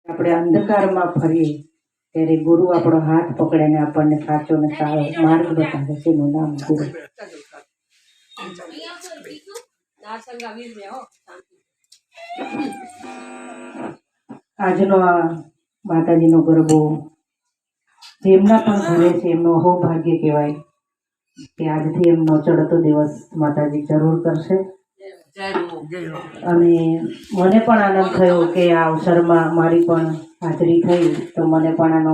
આપણે અંધકારમાં ફરીએ ત્યારે ગુરુ આપણો હાથ પકડીને આપણને સાચો ને સારો માર્ગ બતાવે છે. એનું નામ ગુરુ. આજનો આ માતાજીનો ગરબો જેમના પણ ઘરે છે એમનો અહોભાગ્ય કહેવાય કે આજથી એમનો ચડતો દિવસ માતાજી જરૂર કરશે. અને મને પણ આનંદ થયો કે આ અવસરમાં મારી પણ હાજરી થઈ તો મને પણ આનો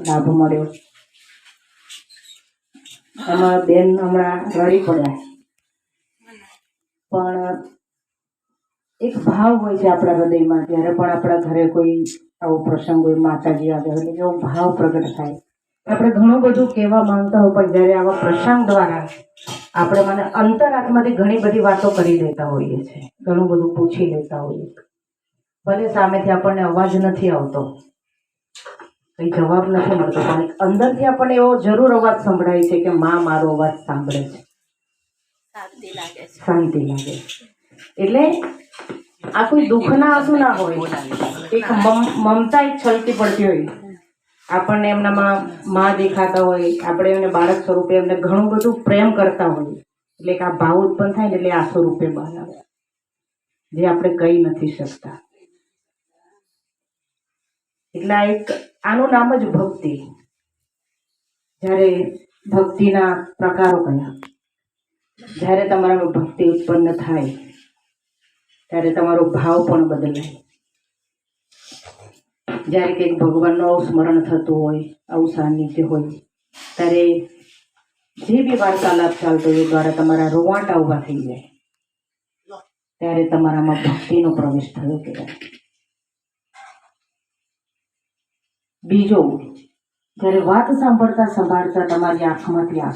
લાભ મળ્યો. એમાં બેન હમણાં રડી પડ્યા, પણ એક ભાવ હોય છે આપણા હૃદયમાં જ્યારે પણ આપણા ઘરે કોઈ આવો પ્રસંગ હોય, માતાજી આવે એટલે એવો ભાવ પ્રગટ થાય. આપણે ઘણું બધું કહેવા માંગતા હોય પણ જ્યારે આવા પ્રસંગ દ્વારા આપણે મને અંતરાત્માથી ઘણી બધી વાતો કરી દેતા હોઈએ છીએ, ઘણું બધું પૂછી લેતા હોઈએ. ભલે સામેથી આપણને અવાજ નથી આવતો, કંઈ જવાબ નથી મળતો, પણ અંદરથી આપણને એવો જરૂર અવાજ સંભળાય છે કે માં મારો અવાજ સાંભળે છે, શાંતિ લાગે. એટલે આ કોઈ દુઃખના આંસુ ના હોય, એક મમતા એક છલકી પડતી હોય. આપણને એમનામાં માં દેખાતા હોય, આપણે એમને બાળક સ્વરૂપે એમને ઘણું બધું પ્રેમ કરતા હોઈએ, એટલે કે આ ભાવ ઉત્પન્ન થાય ને એટલે આ સ્વરૂપે બહાર આવે, જે આપણે કહી નથી શકતા. એટલે આનું નામ જ ભક્તિ. જ્યારે ભક્તિના પ્રકારો કયા, જ્યારે તમારામાં ભક્તિ ઉત્પન્ન થાય ત્યારે તમારો ભાવ પણ બદલાય. જ્યારે કંઈક ભગવાનનું આવું સ્મરણ થતું હોય, આવું સાનિધ્ય હોય, ત્યારે જે બી વાર્તાલાપ ચાલતો હોય દ્વારા તમારા રોવાટા ઊભા થઈ જાય, ત્યારે તમારામાં ભક્તિનો પ્રવેશ થયો કહેવાય. બીજો, જ્યારે વાત સાંભળતા સંભાળતા તમારી આંખમાંથી